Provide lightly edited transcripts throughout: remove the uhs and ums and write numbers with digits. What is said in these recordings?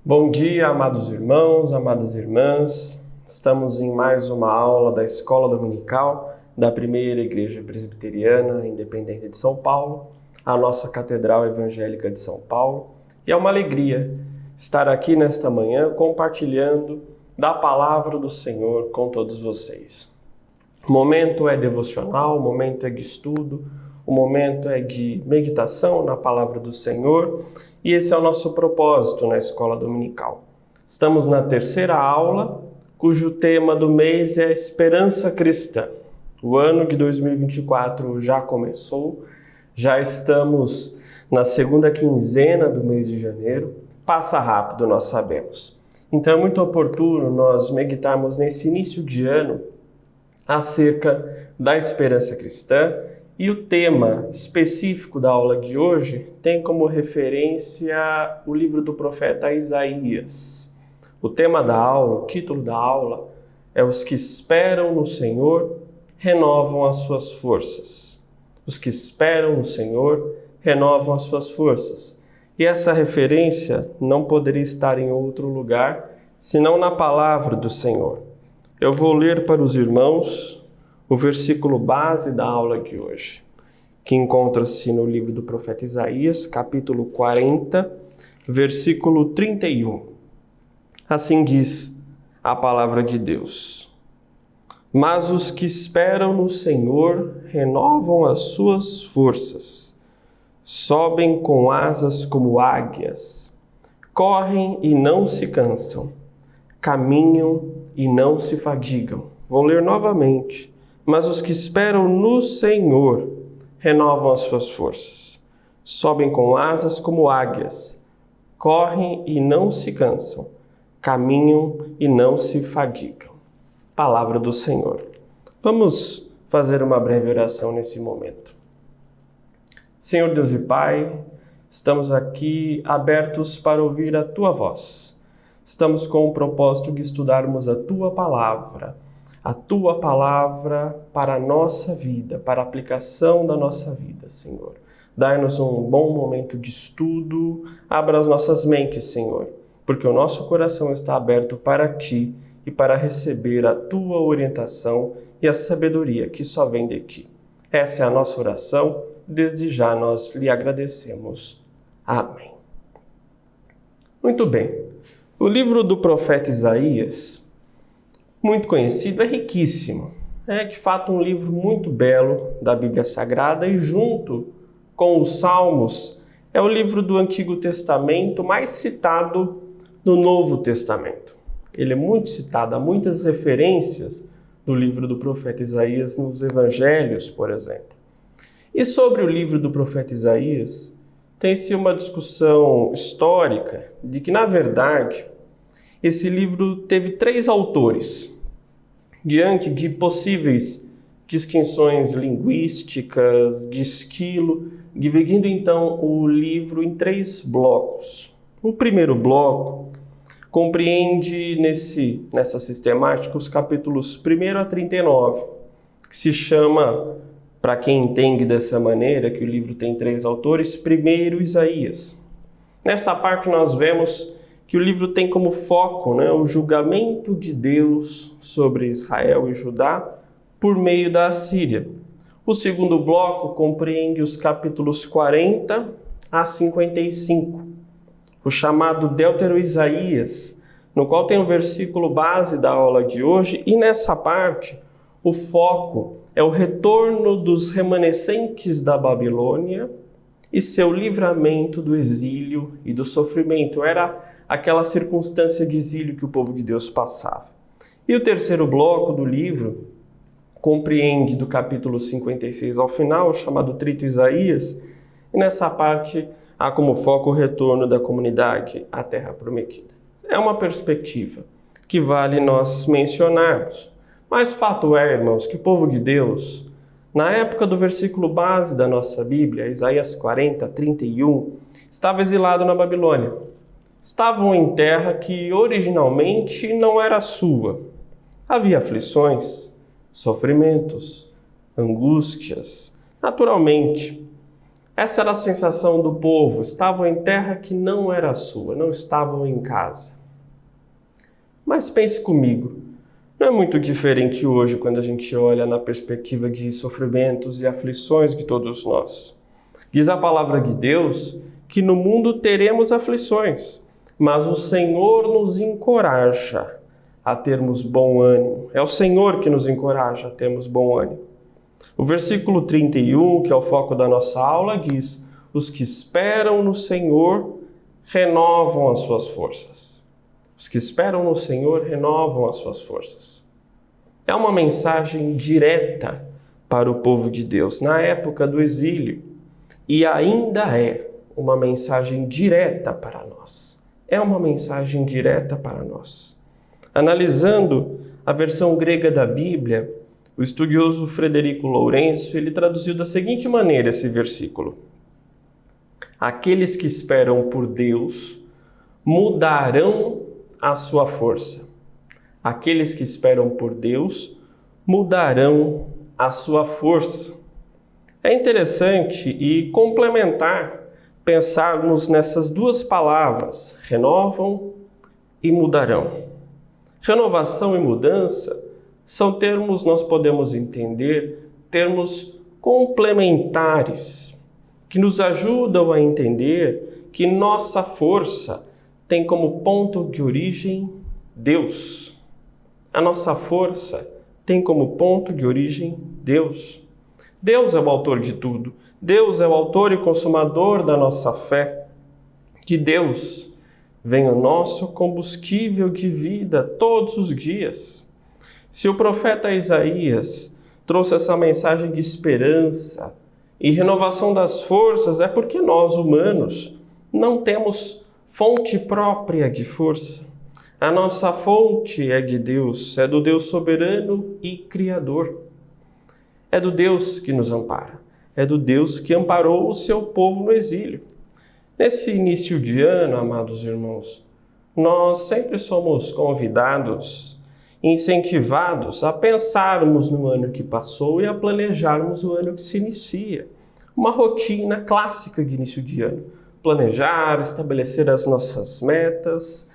Bom dia, amados irmãos, amadas irmãs. Estamos em mais uma aula da Escola Dominical da Primeira Igreja Presbiteriana Independente de São Paulo, a nossa Catedral Evangélica de São Paulo. E é uma alegria estar aqui nesta manhã compartilhando da Palavra do Senhor com todos vocês. O momento é devocional, o momento é de estudo, o momento é de meditação na Palavra do Senhor e esse é o nosso propósito na Escola Dominical. Estamos na terceira aula, cujo tema do mês é a esperança cristã. O ano de 2024 já começou, já estamos na segunda quinzena do mês de janeiro, passa rápido, nós sabemos. Então é muito oportuno nós meditarmos nesse início de ano acerca da esperança cristã. E o tema específico da aula de hoje tem como referência o livro do profeta Isaías. O tema da aula, o título da aula é Os que esperam no Senhor renovam as suas forças. Os que esperam no Senhor renovam as suas forças. E essa referência não poderia estar em outro lugar senão na palavra do Senhor. Eu vou ler para os irmãos o versículo base da aula de hoje, que encontra-se no livro do profeta Isaías, capítulo 40, versículo 31. Assim diz a palavra de Deus: Mas os que esperam no Senhor renovam as suas forças, sobem com asas como águias, correm e não se cansam, caminham e não se fadigam. Vou ler novamente. Mas os que esperam no Senhor renovam as suas forças, sobem com asas como águias, correm e não se cansam, caminham e não se fadigam. Palavra do Senhor. Vamos fazer uma breve oração nesse momento. Senhor Deus e Pai, estamos aqui abertos para ouvir a Tua voz. Estamos com o propósito de estudarmos a Tua palavra para a nossa vida, para a aplicação da nossa vida, Senhor. Dai-nos um bom momento de estudo, abra as nossas mentes, Senhor, porque o nosso coração está aberto para Ti e para receber a Tua orientação e a sabedoria que só vem de Ti. Essa é a nossa oração, desde já nós lhe agradecemos. Amém. Muito bem, o livro do profeta Isaías, muito conhecido, é riquíssimo. É de fato um livro muito belo da Bíblia Sagrada e junto com os Salmos é o livro do Antigo Testamento mais citado no Novo Testamento. Ele é muito citado, há muitas referências do livro do profeta Isaías nos Evangelhos, por exemplo. E sobre o livro do profeta Isaías, tem-se uma discussão histórica de que, na verdade, esse livro teve 3 autores. Diante de possíveis distinções linguísticas, de estilo, dividindo então o livro em 3 blocos. O primeiro bloco compreende nessa sistemática os capítulos 1 a 39, que se chama, para quem entende dessa maneira, que o livro tem 3 autores, primeiro Isaías. Nessa parte nós vemos que o livro tem como foco o julgamento de Deus sobre Israel e Judá por meio da Assíria. O segundo bloco compreende os capítulos 40 a 55, o chamado Deutero-Isaías, no qual tem o versículo base da aula de hoje, e nessa parte o foco é o retorno dos remanescentes da Babilônia e seu livramento do exílio e do sofrimento. Era aquela circunstância de exílio que o povo de Deus passava. E o terceiro bloco do livro compreende do capítulo 56 ao final, chamado Trito Isaías, e nessa parte há como foco o retorno da comunidade à Terra Prometida. É uma perspectiva que vale nós mencionarmos. Mas fato é, irmãos, que o povo de Deus, na época do versículo base da nossa Bíblia, Isaías 40, 31, estava exilado na Babilônia. estavam em terra que originalmente não era sua. Havia aflições, sofrimentos, angústias, naturalmente. Essa era a sensação do povo, estavam em terra que não era sua, não estavam em casa. Mas pense comigo, não é muito diferente hoje quando a gente olha na perspectiva de sofrimentos e aflições de todos nós. Diz a palavra de Deus que no mundo teremos aflições, mas o Senhor nos encoraja a termos bom ânimo. É o Senhor que nos encoraja a termos bom ânimo. O versículo 31, que é o foco da nossa aula, diz: os que esperam no Senhor renovam as suas forças. Os que esperam no Senhor renovam as suas forças. É uma mensagem direta para o povo de Deus na época do exílio e ainda é uma mensagem direta para nós. É uma mensagem direta para nós. Analisando a versão grega da Bíblia, o estudioso Frederico Lourenço, ele traduziu da seguinte maneira esse versículo: aqueles que esperam por Deus mudarão a sua força. Aqueles que esperam por Deus mudarão a sua força. É interessante e complementar pensarmos nessas duas palavras, renovam e mudarão. Renovação e mudança são termos, nós podemos entender, termos complementares, que nos ajudam a entender que nossa força tem como ponto de origem Deus. A nossa força tem como ponto de origem Deus. Deus é o autor de tudo. Deus é o autor e consumador da nossa fé. De Deus vem o nosso combustível de vida todos os dias. Se o profeta Isaías trouxe essa mensagem de esperança e renovação das forças, é porque nós, humanos, não temos fonte própria de força. A nossa fonte é de Deus, é do Deus soberano e criador. É do Deus que nos ampara, é do Deus que amparou o seu povo no exílio. Nesse início de ano, amados irmãos, nós sempre somos convidados, incentivados a pensarmos no ano que passou e a planejarmos o ano que se inicia. Uma rotina clássica de início de ano. Planejar, estabelecer as nossas metas,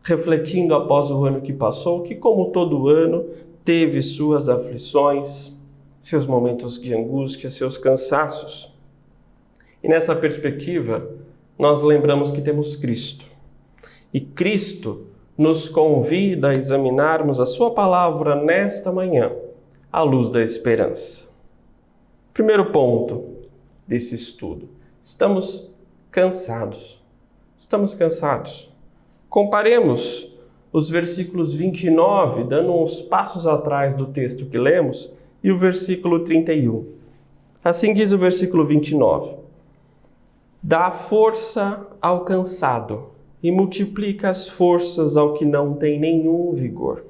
refletindo após o ano que passou, que como todo ano teve suas aflições, seus momentos de angústia, seus cansaços. E nessa perspectiva, nós lembramos que temos Cristo. E Cristo nos convida a examinarmos a sua palavra nesta manhã, à luz da esperança. Primeiro ponto desse estudo: estamos cansados. Estamos cansados. Comparemos os versículos 29, dando uns passos atrás do texto que lemos, e o versículo 31. Assim diz o versículo 29. Dá força ao cansado e multiplica as forças ao que não tem nenhum vigor.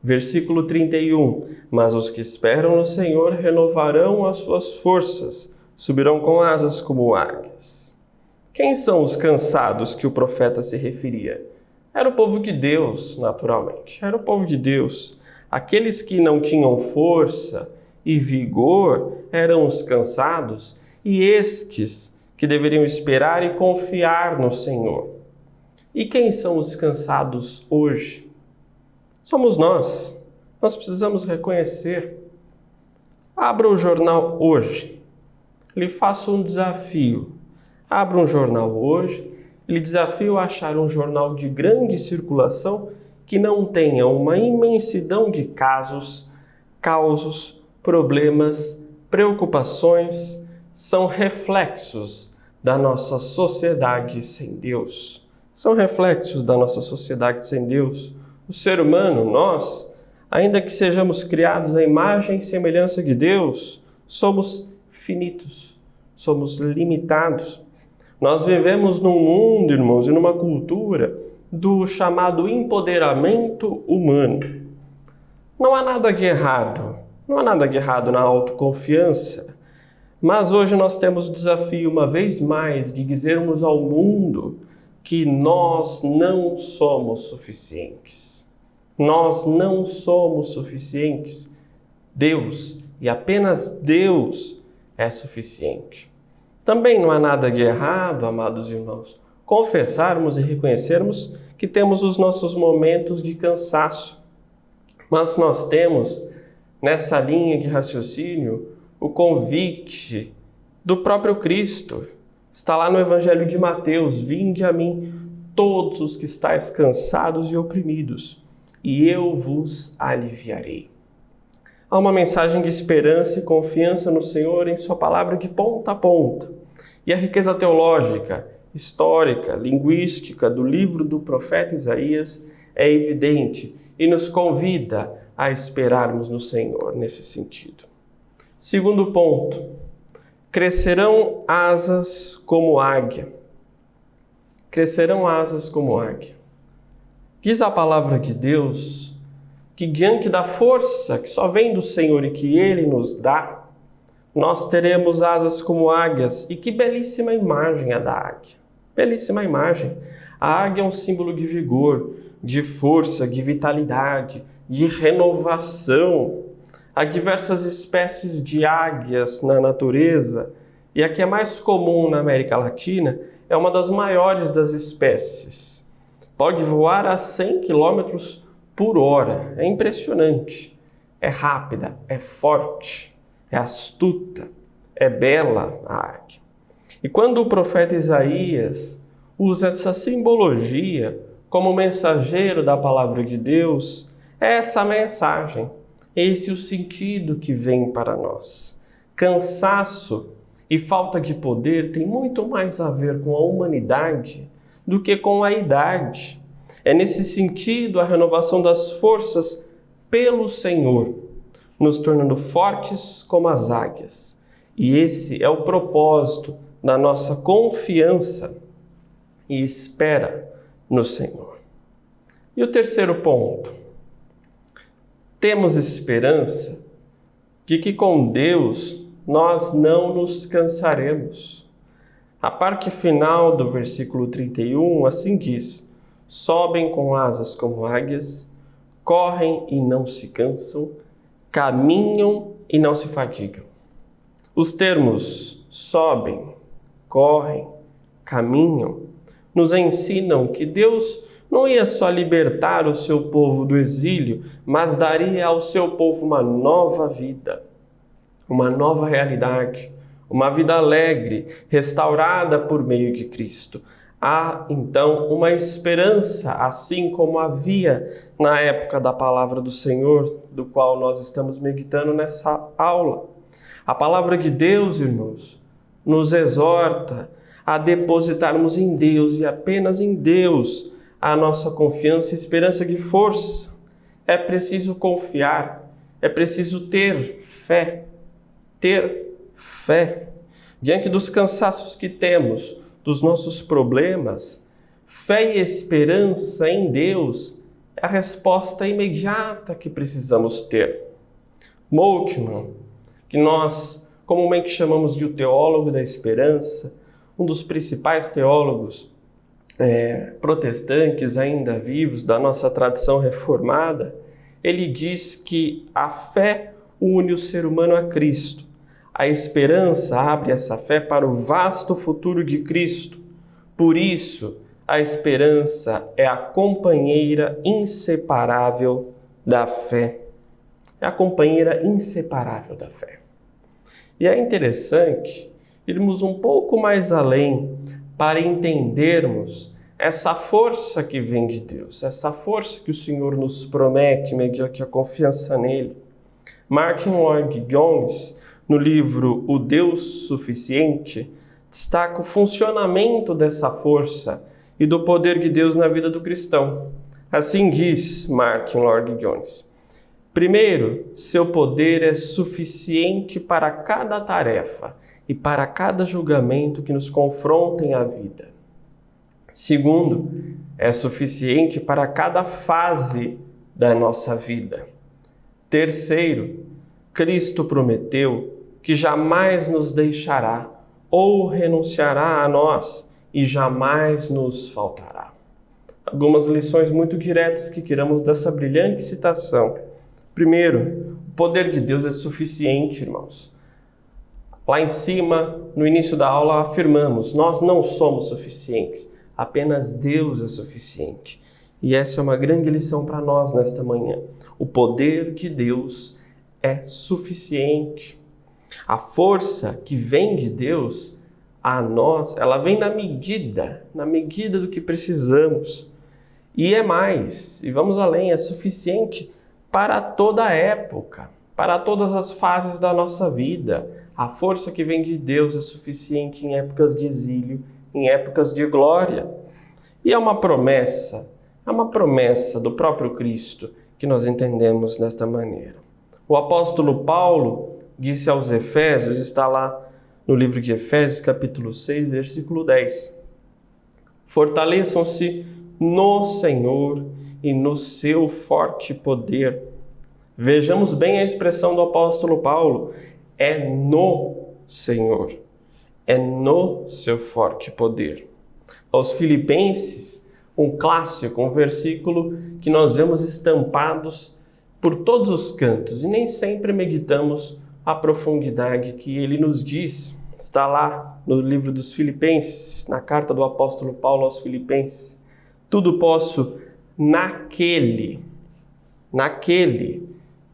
Versículo 31. Mas os que esperam no Senhor renovarão as suas forças, subirão com asas como águias. Quem são os cansados que o profeta se referia? Era o povo de Deus, naturalmente. Era o povo de Deus. Aqueles que não tinham força e vigor eram os cansados, e estes que deveriam esperar e confiar no Senhor. E quem são os cansados hoje? Somos nós. Nós precisamos reconhecer. Abra o jornal hoje. Lhe faço um desafio. Abra um jornal hoje. Lhe desafio a achar um jornal de grande circulação que não tenha uma imensidão de casos, causos, problemas, preocupações. São reflexos da nossa sociedade sem Deus. São reflexos da nossa sociedade sem Deus. O ser humano, nós, ainda que sejamos criados à imagem e semelhança de Deus, somos finitos, somos limitados. Nós vivemos num mundo, irmãos, e numa cultura do chamado empoderamento humano. Não há nada de errado, na autoconfiança, mas hoje nós temos o desafio, uma vez mais, de dizermos ao mundo que nós não somos suficientes. Nós não somos suficientes. Deus, e apenas Deus, é suficiente. Também não há nada de errado, amados irmãos, confessarmos e reconhecermos que temos os nossos momentos de cansaço. Mas nós temos, nessa linha de raciocínio, o convite do próprio Cristo. Está lá no Evangelho de Mateus: vinde a mim todos os que estáis cansados e oprimidos, e eu vos aliviarei. Há uma mensagem de esperança e confiança no Senhor em sua palavra de ponta a ponta. E a riqueza teológica, histórica, linguística do livro do profeta Isaías é evidente e nos convida a esperarmos no Senhor nesse sentido. Segundo ponto, crescerão asas como águia. Crescerão asas como águia. Diz a palavra de Deus que diante da força que só vem do Senhor e que Ele nos dá, nós teremos asas como águias. E que belíssima imagem a da águia. Belíssima imagem. A águia é um símbolo de vigor, de força, de vitalidade, de renovação. Há diversas espécies de águias na natureza, e a que é mais comum na América Latina é uma das maiores das espécies. Pode voar a 100 km por hora. É impressionante. É rápida, é forte, é astuta, é bela a águia. E quando o profeta Isaías usa essa simbologia como mensageiro da palavra de Deus, é essa mensagem, esse é o sentido que vem para nós. Cansaço e falta de poder tem muito mais a ver com a humanidade do que com a idade. É nesse sentido a renovação das forças pelo Senhor, nos tornando fortes como as águias. E esse é o propósito da nossa confiança e espera no Senhor. E o terceiro ponto, temos esperança de que com Deus nós não nos cansaremos. A parte final do versículo 31 assim diz: sobem com asas como águias, correm e não se cansam, caminham e não se fatigam. Os termos sobem, correm, caminham, nos ensinam que Deus não ia só libertar o seu povo do exílio, mas daria ao seu povo uma nova vida, uma nova realidade, uma vida alegre, restaurada por meio de Cristo. Há, então, uma esperança, assim como havia na época da palavra do Senhor, do qual nós estamos meditando nessa aula. A palavra de Deus, irmãos, nos exorta a depositarmos em Deus e apenas em Deus a nossa confiança e esperança de força. É preciso confiar, é preciso ter fé. Ter fé. Diante dos cansaços que temos, dos nossos problemas, fé e esperança em Deus é a resposta imediata que precisamos ter. Moltmann, que nós comumente chamamos de o teólogo da esperança, um dos principais teólogos protestantes ainda vivos da nossa tradição reformada, ele diz que a fé une o ser humano a Cristo. A esperança abre essa fé para o vasto futuro de Cristo. Por isso, a esperança é a companheira inseparável da fé. É a companheira inseparável da fé. E é interessante irmos um pouco mais além para entendermos essa força que vem de Deus, essa força que o Senhor nos promete mediante a confiança nele. Martin Lloyd-Jones, no livro O Deus Suficiente, destaca o funcionamento dessa força e do poder de Deus na vida do cristão. Assim diz Martin Lloyd-Jones: primeiro, seu poder é suficiente para cada tarefa e para cada julgamento que nos confrontem a vida. Segundo, é suficiente para cada fase da nossa vida. Terceiro, Cristo prometeu que jamais nos deixará ou renunciará a nós e jamais nos faltará. Algumas lições muito diretas que tiramos dessa brilhante citação. Primeiro, o poder de Deus é suficiente, irmãos. Lá em cima, no início da aula, afirmamos, nós não somos suficientes, apenas Deus é suficiente. E essa é uma grande lição para nós nesta manhã. O poder de Deus é suficiente. A força que vem de Deus a nós, ela vem na medida do que precisamos. E é mais, e vamos além, é suficiente para toda a época, para todas as fases da nossa vida. A força que vem de Deus é suficiente em épocas de exílio, em épocas de glória. E é uma promessa do próprio Cristo que nós entendemos desta maneira. O apóstolo Paulo disse aos Efésios, está lá no livro de Efésios, capítulo 6, versículo 10. Fortaleçam-se no Senhor e no seu forte poder. Vejamos bem a expressão do apóstolo Paulo. É no Senhor, é no seu forte poder. Aos Filipenses, um clássico, um versículo que nós vemos estampados por todos os cantos e nem sempre meditamos a profundidade que ele nos diz. Está lá no livro dos Filipenses, na carta do apóstolo Paulo aos Filipenses. Tudo posso naquele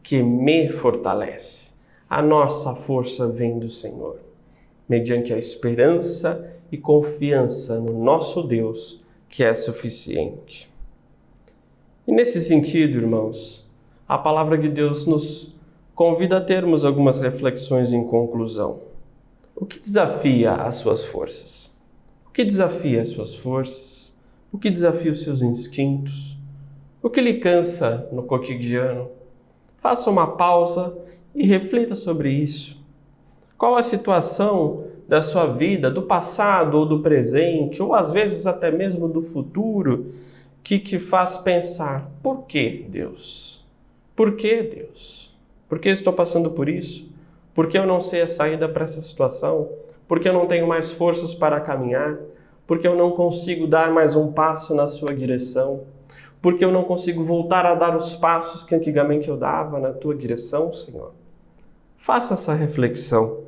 que me fortalece. A nossa força vem do Senhor, mediante a esperança e confiança no nosso Deus, que é suficiente. E nesse sentido, irmãos, a palavra de Deus nos convida a termos algumas reflexões em conclusão. O que desafia as suas forças? O que desafia as suas forças? O que desafia os seus instintos? O que lhe cansa no cotidiano? Faça uma pausa e reflita sobre isso. Qual a situação da sua vida, do passado ou do presente, ou às vezes até mesmo do futuro, que te faz pensar, por que Deus? Por que Deus? Por que estou passando por isso? Por que eu não sei a saída para essa situação? Por que eu não tenho mais forças para caminhar? Por que eu não consigo dar mais um passo na sua direção? Por que eu não consigo voltar a dar os passos que antigamente eu dava na tua direção, Senhor? Faça essa reflexão.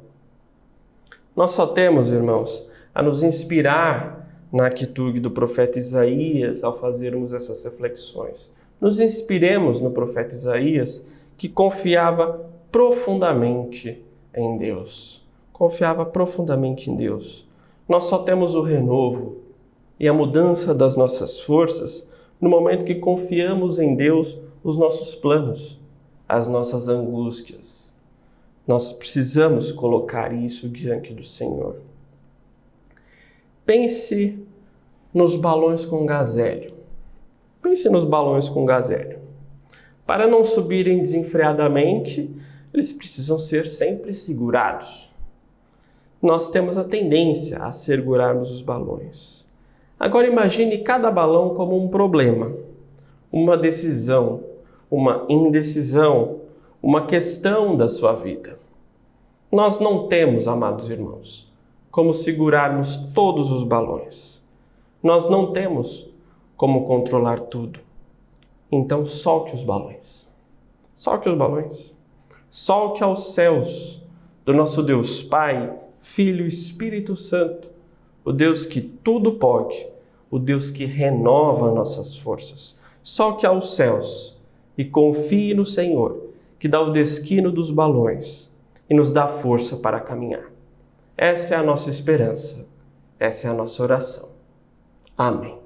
Nós só temos, irmãos, a nos inspirar na atitude do profeta Isaías ao fazermos essas reflexões. Nos inspiremos no profeta Isaías, que confiava profundamente em Deus. Confiava profundamente em Deus. Nós só temos o renovo e a mudança das nossas forças no momento que confiamos em Deus os nossos planos, as nossas angústias. Nós precisamos colocar isso diante do Senhor. Pense nos balões com gás hélio. Pense nos balões com gás hélio. Para não subirem desenfreadamente, eles precisam ser sempre segurados. Nós temos a tendência a segurarmos os balões. Agora imagine cada balão como um problema, uma decisão, uma indecisão, uma questão da sua vida. Nós não temos, amados irmãos, como segurarmos todos os balões. Nós não temos como controlar tudo. Então solte os balões. Solte os balões. Solte aos céus do nosso Deus Pai, Filho e Espírito Santo, o Deus que tudo pode, o Deus que renova nossas forças. Solte aos céus e confie no Senhor, que dá o destino dos balões e nos dá força para caminhar. Essa é a nossa esperança, essa é a nossa oração. Amém.